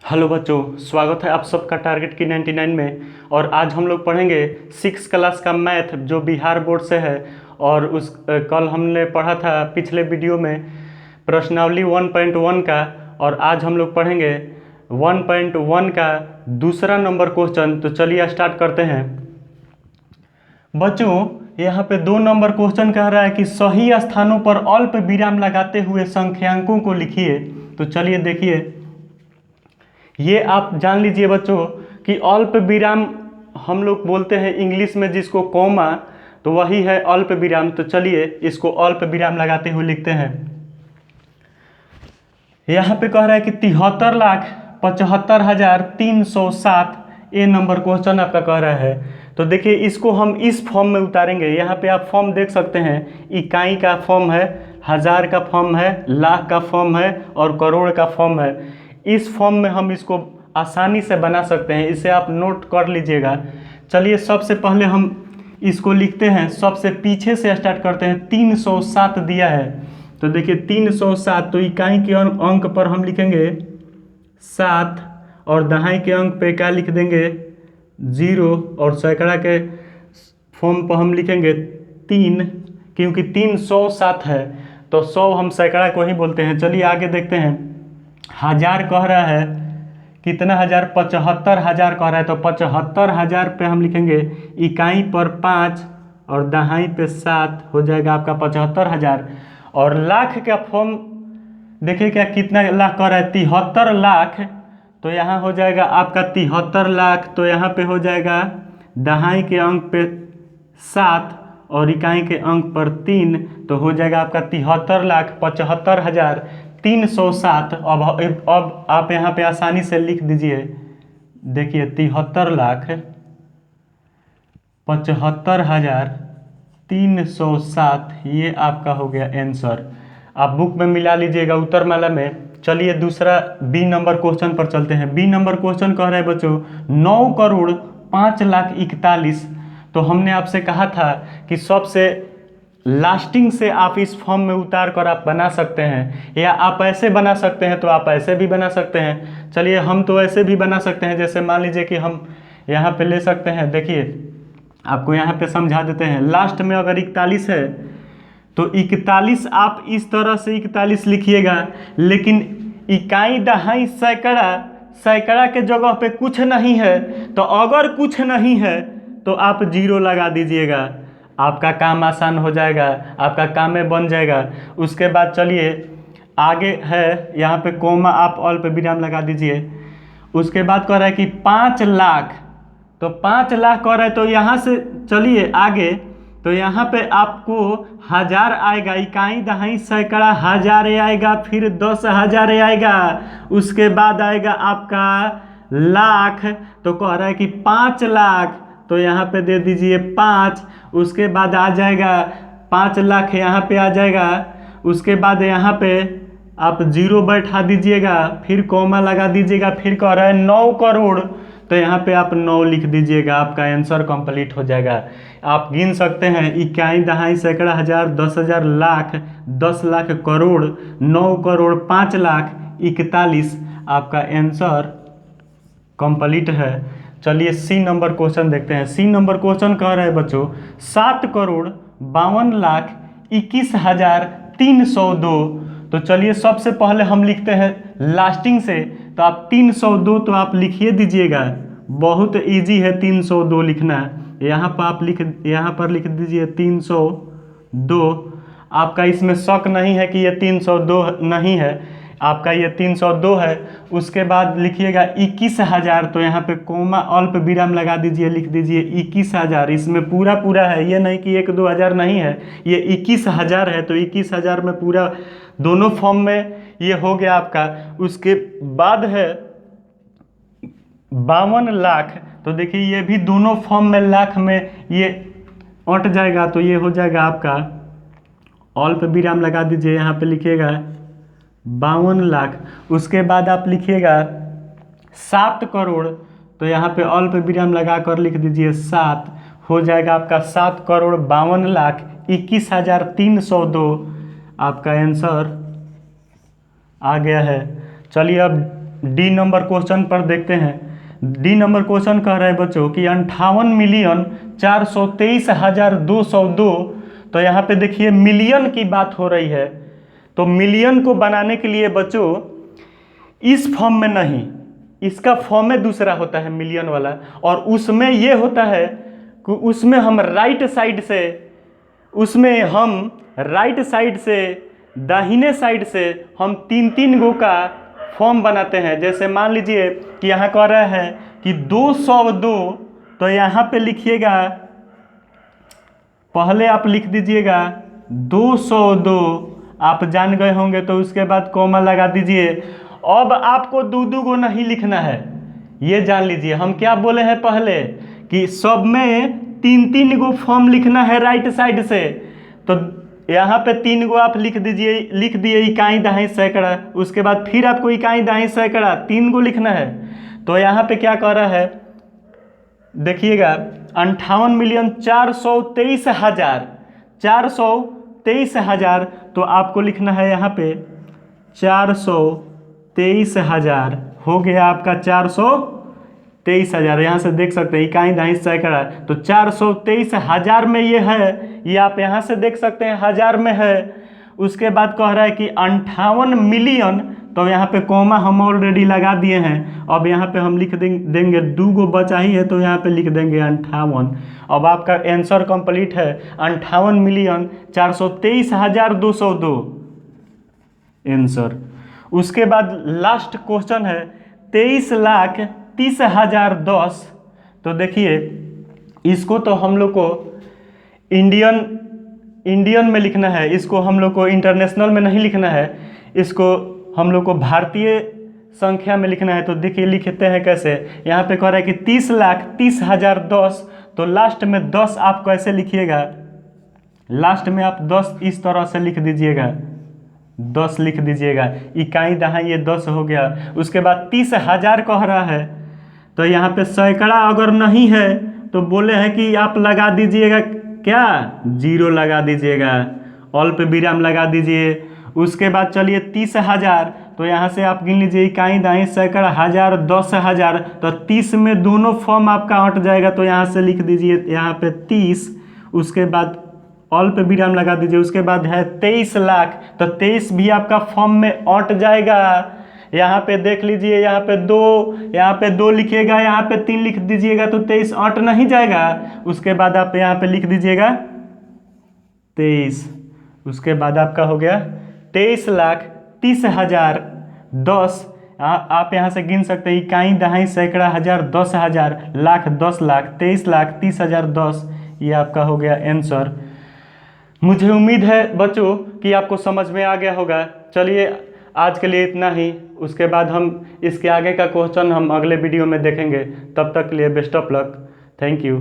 Hello बच्चों, स्वागत है आप सबका टारगेट की 99 में। और आज हम लोग पढ़ेंगे 6 क्लास का मैथ जो बिहार बोर्ड से है। और कल हमने पढ़ा था पिछले वीडियो में प्रश्नावली 1.1 का, और आज हम लोग पढ़ेंगे 1.1 का दूसरा नंबर क्वेश्चन। तो चलिए स्टार्ट करते हैं। बच्चों, यहाँ पे 2 नंबर क्वेश्चन कह रहा है कि सही स्थानों पर अल्प विराम लगाते हुए संख्यांकों को लिखिए। तो चलिए देखिए, ये आप जान लीजिए बच्चों कि अल्प विराम हम लोग बोलते हैं इंग्लिश में जिसको कॉमा, तो वही है अल्प विराम। तो चलिए इसको अल्प विराम लगाते हुए लिखते हैं। यहाँ पे कह रहा है कि 73,75,307 ये नंबर क्वेश्चन आपका कह रहा है। तो देखिए इसको हम इस फॉर्म में उतारेंगे। यहाँ पे आप फॉर्म देख सकते हैं, इकाई का फॉर्म है, हज़ार का फॉर्म है, लाख का फॉर्म है और करोड़ का फॉर्म है। इस फॉर्म में हम इसको आसानी से बना सकते हैं, इसे आप नोट कर लीजिएगा। चलिए सबसे पहले हम इसको लिखते हैं, सबसे पीछे से स्टार्ट करते हैं। 307 दिया है, तो देखिए 307, तो इकाई के अंक पर हम लिखेंगे 7 और दहाई के अंक पे क्या लिख देंगे 0, और सैकड़ा के फॉर्म पर हम लिखेंगे 3, क्योंकि 307 है तो 100 हम सैकड़ा को ही बोलते हैं। चलिए आगे देखते हैं। हज़ार कह रहा है, कितना हज़ार, 75,000 कह रहा है, तो 75,000 पे हम लिखेंगे इकाई पर 5 और दहाई पे 7, हो जाएगा आपका 75,000। और लाख का फॉर्म देखिए क्या कितना लाख कह रहा है, 73 लाख, तो यहाँ हो जाएगा आपका 73 लाख। तो यहाँ पे हो जाएगा दहाई के अंक पे 7 और इकाई के अंक पर 3, तो हो जाएगा आपका 73,75,307। अब आप यहाँ पे आसानी से लिख दीजिए। देखिए 73,75,307 ये आपका हो गया आंसर। आप बुक में मिला लीजिएगा उत्तरमाला में। चलिए दूसरा बी नंबर क्वेश्चन पर चलते हैं। बी नंबर क्वेश्चन कह रहा है बच्चों 9,05,41,. तो हमने आपसे कहा था कि सबसे लास्टिंग से आप इस फॉर्म में उतार कर आप बना सकते हैं, या आप ऐसे बना सकते हैं, तो आप ऐसे भी बना सकते हैं। चलिए हम तो ऐसे भी बना सकते हैं, जैसे मान लीजिए कि हम यहाँ पे ले सकते हैं। देखिए आपको यहाँ पे समझा देते हैं। लास्ट में अगर 41 है तो 41 आप इस तरह से 41 लिखिएगा, लेकिन इकाई दहाई सैकड़ा के जगह पे कुछ नहीं है, तो अगर कुछ नहीं है तो आप 0 लगा दीजिएगा। आपका काम आसान हो जाएगा, आपका काम में बन जाएगा। उसके बाद चलिए आगे है, यहाँ पे कोमा आप अल्प विराम लगा दीजिए। उसके बाद कह रहा है कि 5 लाख, तो 5 लाख कह रहा है, तो यहाँ से चलिए आगे, तो यहाँ पे आपको 1000 आएगा, इकाई दहाई सैकड़ा 1000 आएगा, फिर 10,000 आएगा, उसके बाद आएगा आपका लाख। तो कह रहा है कि 5 लाख, तो यहाँ पे दे दीजिए 5। उसके बाद आ जाएगा 5 लाख, यहाँ पे आ जाएगा। उसके बाद यहाँ पे आप 0 बैठा दीजिएगा, फिर कॉमा लगा दीजिएगा, फिर कह रहा है 9 करोड़, तो यहाँ पे आप 9 लिख दीजिएगा। आपका आंसर कंप्लीट हो जाएगा। आप गिन सकते हैं इकाई दहाई सैकड़ा 1000, 10,000, लाख, 10 लाख, करोड़, 9 करोड़, 5 लाख, 41 आपका आंसर कंप्लीट है। चलिए सी नंबर क्वेश्चन देखते हैं। सी नंबर क्वेश्चन कह रहा है बच्चों 7,52,21,302। तो चलिए सबसे पहले हम लिखते हैं लास्टिंग से, तो आप 302 तो आप लिखिए दीजिएगा। बहुत इजी है 302 लिखना। यहाँ पर लिख दीजिए 302। आपका इसमें शक नहीं है कि ये 302 नहीं है, आपका ये 302 है। उसके बाद लिखिएगा 21,000, तो यहाँ पे कोमा अल्प विराम लगा दीजिए, लिख दीजिए 21,000। इसमें पूरा है, ये नहीं कि 1-2 हज़ार नहीं है, ये 21,000 है। तो 21,000 में पूरा दोनों फॉर्म में ये हो गया आपका। उसके बाद है 52 लाख, तो देखिए ये भी दोनों फॉर्म में लाख में ये अट जाएगा, तो ये हो जाएगा आपका अल्प विराम लगा दीजिए, यहाँ पे लिखिएगा 52 लाख। उसके बाद आप लिखिएगा 7 करोड़, तो यहाँ पे अल्प विराम लगा कर लिख दीजिए 7, हो जाएगा आपका 7,52,21,302 आपका आंसर आ गया है। चलिए अब डी नंबर क्वेश्चन पर देखते हैं। डी नंबर क्वेश्चन कह रहा है बच्चों कि 58,423,202। तो यहाँ पे देखिए मिलियन की बात हो रही है। तो मिलियन को बनाने के लिए बच्चों इस फॉर्म में नहीं, इसका फॉर्म में दूसरा होता है मिलियन वाला, और उसमें ये होता है कि उसमें हम राइट साइड से दाहिने साइड से हम 3-3 गो का फॉर्म बनाते हैं। जैसे मान लीजिए कि यहाँ कह रहा है कि 202, तो यहाँ पे लिखिएगा, पहले आप लिख दीजिएगा 202, आप जान गए होंगे, तो उसके बाद कॉमा लगा दीजिए। अब आपको 2-2 गो नहीं लिखना है, ये जान लीजिए। हम क्या बोले हैं पहले कि सब में 3-3 गो फॉर्म लिखना है राइट साइड से। तो यहाँ पे 3 गो आप लिख दिए इकाई दहाई सैकड़ा। उसके बाद फिर आपको इकाई दहाई सैकड़ा 3 गो लिखना है। तो यहाँ पे क्या कह रहा है देखिएगा, 58,423,423,000। तो आपको लिखना है यहाँ पे 423,000 हो गया आपका 423,000। यहाँ से देख सकते हैं इकाई दहाई सैकड़ा। तो 423,000 में ये है, ये आप यहाँ से देख सकते हैं 1000 में है। उसके बाद कह रहा है कि 58 मिलियन, तो यहाँ पे कॉमा हम ऑलरेडी लगा दिए हैं। अब यहाँ पे हम लिख देंगे 2 गो बचा ही है, तो यहाँ पे लिख देंगे 58। अब आपका आंसर कंप्लीट है 58,423,202 आंसर। उसके बाद लास्ट क्वेश्चन है 23,30,010। तो देखिए इसको तो हम लोग को इंडियन में लिखना है, इसको हम लोग को इंटरनेशनल में नहीं लिखना है, इसको हम लोग को भारतीय संख्या में लिखना है। तो देखिए लिखते हैं कैसे। यहाँ पे कह रहा है कि 30,30,010। तो लास्ट में 10 आप कैसे लिखिएगा, लास्ट में आप 10 इस तरह से लिख दीजिएगा, 10 लिख दीजिएगा, इकाई दहाई ये 10 हो गया। उसके बाद 30,000 कह रहा है, तो यहाँ पे सैकड़ा अगर नहीं है तो बोले हैं कि आप लगा दीजिएगा क्या, 0 लगा दीजिएगा, अल्प विराम लगा दीजिए। उसके बाद चलिए 30,000, तो यहाँ से आप गिन लीजिए इकाई दहाई सैकड़ा, 1000, 10,000। तो 30 में दोनों फॉर्म आपका हट जाएगा, तो यहाँ से लिख दीजिए यहाँ पे 30। उसके बाद अल्प विराम लगा दीजिए। उसके बाद है 23 लाख, तो 23 भी आपका फॉर्म में अट जाएगा। यहाँ पे देख लीजिए, यहाँ पे 2 लिखिएगा, यहाँ पे 3 लिख दीजिएगा, तो 23 अट नहीं जाएगा। उसके बाद आप यहाँ पे लिख दीजिएगा 23। उसके बाद आपका हो गया 23,30,010। आप यहाँ से गिन सकते हैं इकाई दहाई सैकड़ा, 1000, 10,000, लाख, 10 लाख, 23,30,010। ये आपका हो गया आंसर। मुझे उम्मीद है बच्चों कि आपको समझ में आ गया होगा। चलिए आज के लिए इतना ही। उसके बाद हम इसके आगे का क्वेश्चन हम अगले वीडियो में देखेंगे। तब तक के लिए best of luck. Thank you.